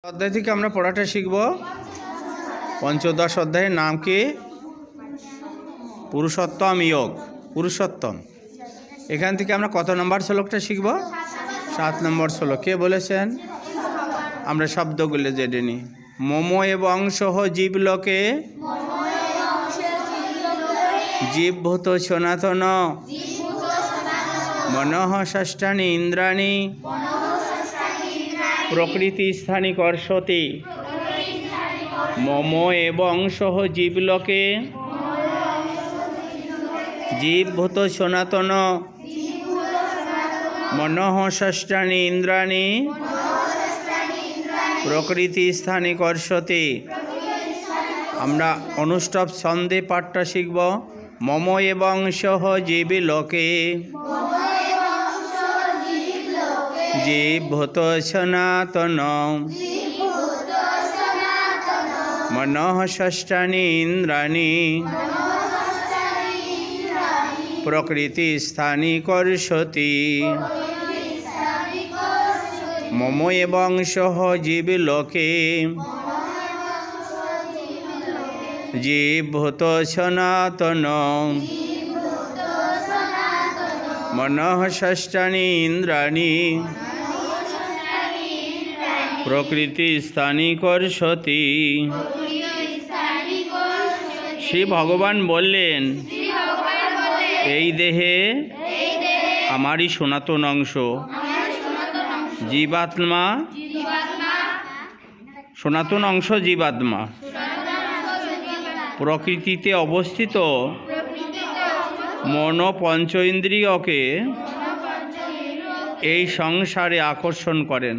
অধ্যায় থেকে আমরা পড়াটা শিখব। পঞ্চদশ অধ্যায়ের নাম কি? পুরুষোত্তম যোগ। পুরুষোত্তম। এখান থেকে আমরা কত নম্বর শ্লোকটা শিখব? 7 নম্বর শ্লোক। কে বলেছেন? আমরা শব্দগুলো জেনে নিই। মম এবং সহ জীবলোকে জীবভূত সনাতন মনঃ ষষ্ঠানি ইন্দ্রাণী প্রকৃতি স্থানী কর্ষতি। মম এবং সহ জীবলোকে জীবভূত সনাতন মনঃ ষষ্ঠানি ইন্দ্রাণী প্রকৃতি স্থানী কর্ষতি। আমরা অনুষ্টপ ছন্দে পাঠটা শিখব। মম এবং সহ জীবলোকে জীবভূত সনাতন মনঃ ষষ্ঠানি ইন্দ্রাণী প্রকৃতি স্থানী কর্ষতি। মম এবং সহ জীবলোকে জীবভূত সনাতন মনঃ ষষ্ঠানি ইন্দ্রাণী প্রকৃতি স্থানী কর্ষতি। শ্রী ভগবান বললেন, এই দেহে আমারই সনাতন অংশ জীবাত্মা, সনাতন অংশ জীবাত্মা প্রকৃতিতে অবস্থিত মন পঞ্চ ইন্দ্রিয়কে এই সংসারে আকর্ষণ করেন।